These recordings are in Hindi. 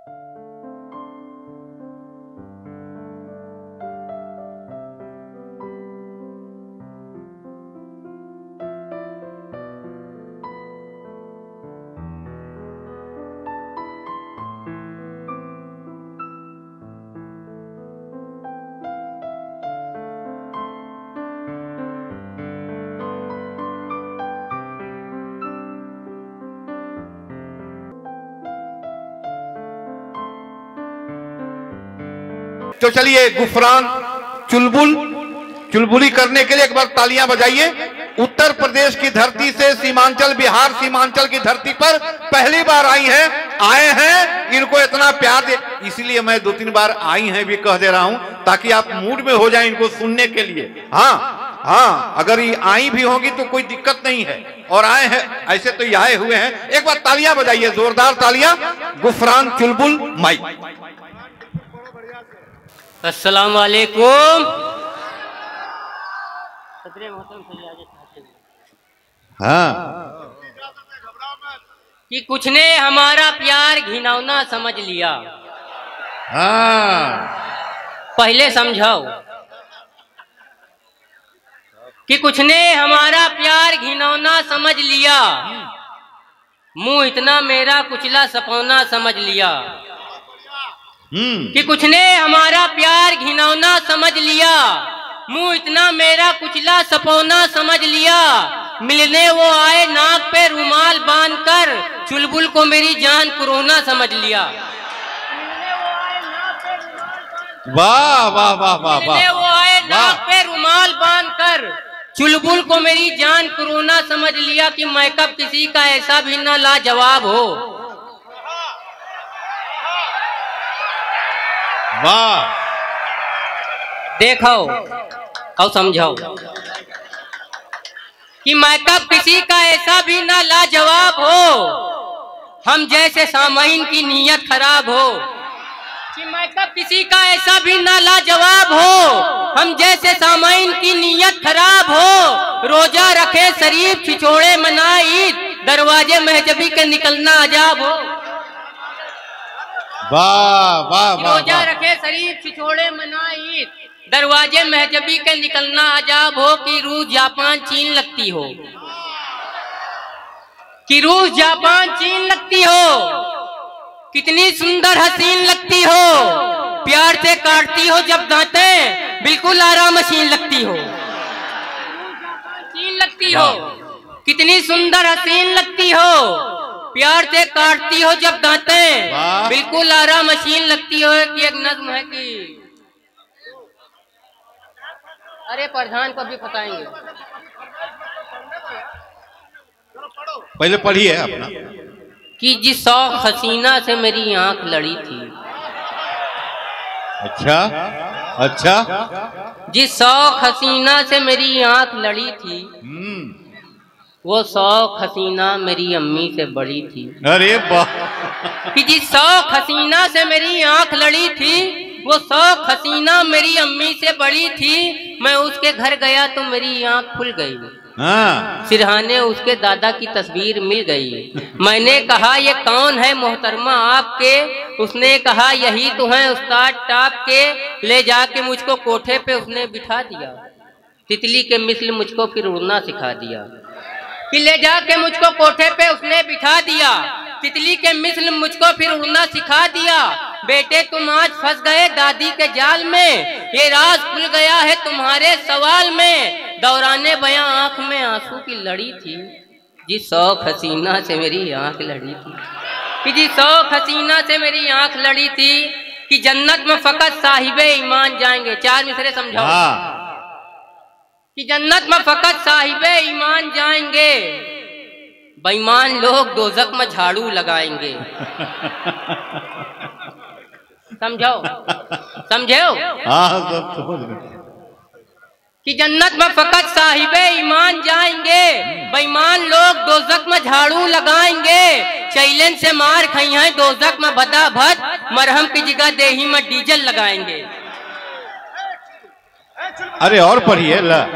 तो चलिए गुफरान चुलबुली करने के लिए एक बार तालियां बजाइए। उत्तर प्रदेश की धरती से सीमांचल, बिहार सीमांचल की धरती पर पहली बार आए हैं, इनको इतना प्यार दे, इसलिए मैं 2-3 बार आई हैं भी कह दे रहा हूं ताकि आप मूड में हो जाएं इनको सुनने के लिए। हाँ, अगर ये आई भी होंगी तो कोई दिक्कत नहीं है, और आए हैं ऐसे तो ये आए हुए हैं। एक बार तालियां बजाइए, जोरदार तालियां। गुफरान चुलबुल माई। अस्सलाम वालेकुम। हाँ, कि कुछ ने हमारा प्यार घिनौना समझ लिया। हाँ, पहले समझाओ कि कुछ ने हमारा प्यार घिनौना समझ लिया, मुंह इतना मेरा कुचला सपौना समझ लिया। कि कुछ ने हमारा प्यार घिनौना समझ लिया, मुंह इतना मेरा कुचला सपौना समझ लिया। मिलने वो आए नाक पे रुमाल बांधकर, चुलबुल को मेरी जान कोरोना समझ लिया। वाह वाह वाह वाह वाह। मिलने वो आए नाक पे रुमाल बांधकर, चुलबुल को मेरी जान कोरोना समझ लिया। कि मैं कब किसी का ऐसा भी ना लाजवाब हो। वाह। देखो और समझाओ कि मैं कब किसी का ऐसा भी ना लाजवाब हो, हम जैसे सामाइन की नीयत खराब हो। कि मैं कब किसी का ऐसा भी ना लाजवाब हो, हम जैसे सामाइन की नीयत खराब हो। रोजा रखे शरीफ छिछोड़े मनाई, दरवाजे महजबी के निकलना अजाब हो। वाह वाह वाह। रोजा रखे शरीफ छिछोड़े मनाई, दरवाजे महजबी के निकलना अजाब हो। कि रूस जापान चीन लगती हो, कि रूस जापान चीन लगती हो। कितनी सुंदर हसीन लगती हो, प्यार से काटती हो जब दांतें, बिल्कुल आराम मशीन लगती हो। चीन लगती हो, कितनी सुंदर हसीन लगती हो, प्यार से काटती हो जब दांतें, बिल्कुल आराम मशीन लगती हो। कि एक नज्म है कि अरे प्रधान को भी बताएंगे, पहले पढ़िए अपना। कि जिस शौक हसीना से मेरी आंख लड़ी थी। अच्छा अच्छा। जिस शौक हसीना से मेरी आंख लड़ी थी, वो शौक हसीना मेरी अम्मी से बड़ी थी। अरे वाह। कि जिस शौक हसीना से मेरी आंख लड़ी थी, वो शौक हसीना मेरी अम्मी से बड़ी थी। मैं उसके घर गया तो मेरी आंख खुल गई। हाँ। सिरहाने उसके दादा की तस्वीर मिल गई। मैंने कहा ये कौन है मोहतरमा आपके? उसने कहा यही तो है उस्ताद टाप के। ले जाके मुझको कोठे पे उसने बिठा दिया, तितली के मिसल मुझको फिर उड़ना सिखा दिया। कि ले जाके मुझको कोठे पे उसने बिठा दिया, तितली के मिसल मुझको फिर उड़ना सिखा दिया। बेटे तुम आज फंस गए दादी के जाल में, ये राज खुल गया है तुम्हारे सवाल में। दौराने बयां आंख में आंसू की लड़ी थी, जिस शौक हसीना से मेरी आंख लड़ी थी। कि जिस शौक हसीना से मेरी आंख लड़ी थी। कि जन्नत में फकत साहिबे ईमान जाएंगे। 4 मिसरे समझाओ। कि जन्नत में फकत साहिबे ईमान जाएंगे, बेईमान लोग दोज़ख में झाड़ू लगाएंगे। समझो समझो। कि जन्नत में फकत साहिबे ईमान जाएंगे, बेईमान लोग दोज़ख में झाड़ू लगाएंगे। चैलेंज से मार खाई हैं दोज़ख में भदा भद, मरहम की जगह देही में डीजल लगाएंगे। अरे और पढ़िए ला।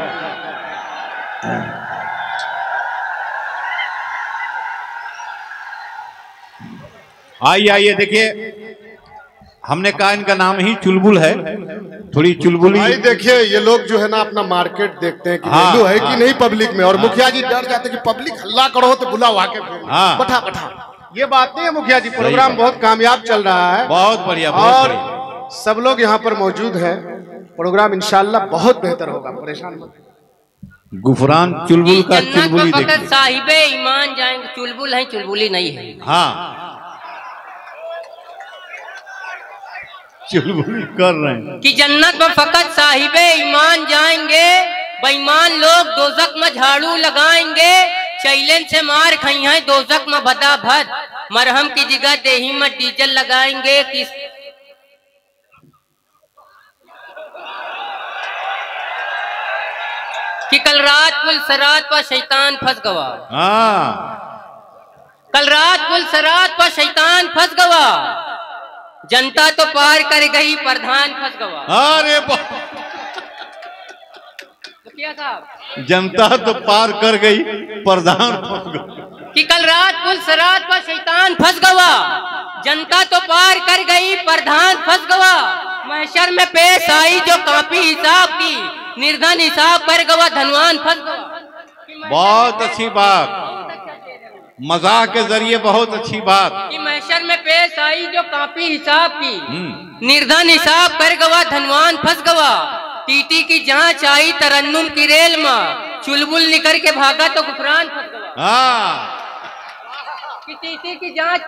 आइए आइए देखिए, हमने कहा इनका नाम ही चुलबुल है, थोड़ी चुलबुली। भाई देखिए ये लोग जो है ना अपना मार्केट देखते हैं कि वैल्यू है कि नहीं पब्लिक में, और मुखिया जी डर जाते हैं कि पब्लिक हल्ला करो तो बुलाओ आके बैठा बैठा। ये बात नहीं है मुखिया जी, प्रोग्राम बहुत कामयाब चल रहा है, बहुत बढ़िया, और सब लोग यहाँ पर मौजूद है। प्रोग्राम इंशाल्लाह बहुत बेहतर होगा, परेशान मत। गुफरान चुलबुल का चुलबुली देखिए, साहिबे ईमान जाएंगे, चुलबुल है, चुलबुली नहीं है। हाँ चुलबुली कर रहे हैं कि जन्नत में फकत साहिबे ईमान जाएंगे, बेईमान लोग दोजख में झाड़ू लगाएंगे, चैलेंज से मार खाई है दोजख में भदा भद, मरहम की जगह देही में डीजल लगाएंगे। कि कल रात पुल सरात पर शैतान फंस गवा, कल रात पुल सरात पर शैतान फंस गवा, जनता तो पार कर गई प्रधान फंस गवा। अरे मुखिया साहब, जनता तो पार कर गई प्रधान फंस गया। कि कल रात पुल सरात पर शैतान फंस गवा, जनता तो पार कर गई प्रधान फंस गवा। महशर में पेश आई जो कापी हिसाब की, निर्धन हिसाब कर गवा धनवान फंस गवा। बहुत अच्छी बात, मजाक के जरिए बहुत अच्छी बात। कि महशर में पेश आई जो कापी हिसाब की, निर्धन हिसाब कर गवा धनवान फंस गवा। टीटी की जांच आई तरन्नुम की रेल में, चुलबुल निकल के भागा तो गुफरान फंस गवा। कि टीटी की जांच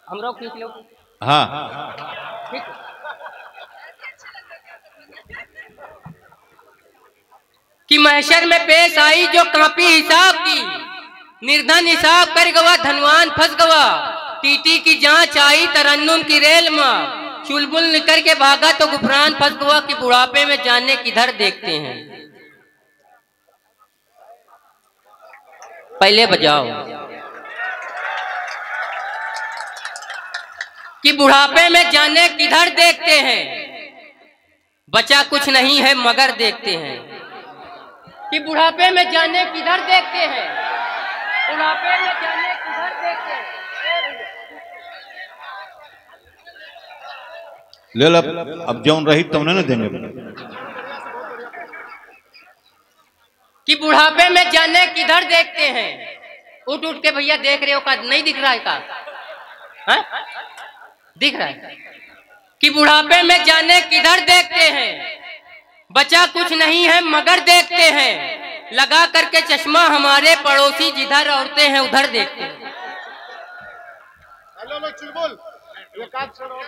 हम लोग खींच लो। कि महशर में पेश आई जो कापी हिसाब की, निर्धन हिसाब कर गवा धनवान फंस गवा। टीटी की जांच आई तरन्नुम की रेल में, चुलबुल निकल के भागा तो गुफरान फंस गवा। कि बुढ़ापे में जाने किधर देखते हैं, पहले बजाओ। कि बुढ़ापे में जाने किधर देखते हैं, बचा कुछ नहीं है मगर देखते हैं। कि बुढ़ापे में जाने किधर देखते हैं, बुढ़ापे में जाने किधर देखते हैं। ले लो अब जौन रही तुमने ना देंगे। कि बुढ़ापे में जाने किधर देखते हैं, उठ उठ के भैया देख रहे हो का नहीं दिख रहा है का? हा? दिख रहा है। कि बुढ़ापे में जाने किधर देखते हैं, बचा कुछ नहीं है मगर देखते हैं। लगा करके चश्मा हमारे पड़ोसी जिधर औरतें हैं उधर देखते हैं। हेलो चुलबुल, ये काम छोड़ो।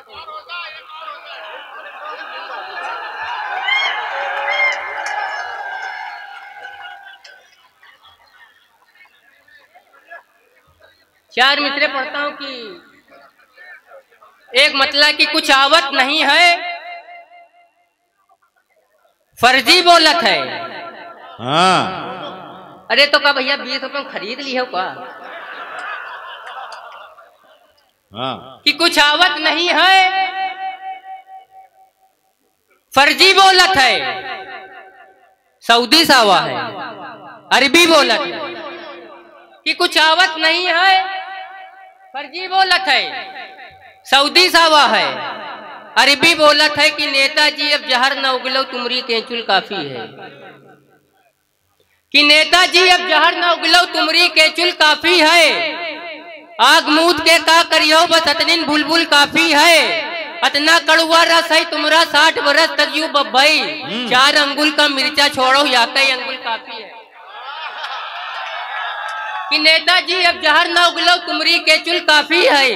चार मिसरे पढ़ता हूं कि एक मतलब कि कुछ आवत नहीं है, फर्जी बोलत है। अरे तो का भैया 20 रुपए में खरीद ली हो का? कि कुछ आवत नहीं है, फर्जी बोलत है, सऊदी सावा है, अरबी बोलत है। कि कुछ आवत नहीं है, फर्जी बोलत है, सऊदी सावा है, अरबी बोलत है। कि नेताजी अब जहर न उगलो तुमरी केचुल काफी है। कि नेताजी अब जहर न उगलो तुमरी केचुल काफी है। आग मूद के का करियो बस अतनिन बुलबुल काफी है। अतना कड़ुआ रस है तुमरा 60 बरस तक यू बब्बई। 4 अंगुल का मिर्चा छोड़ो या कई अंगुल काफी है। कि नेताजी अब जहर न उगलो तुमरी केचुल काफी है।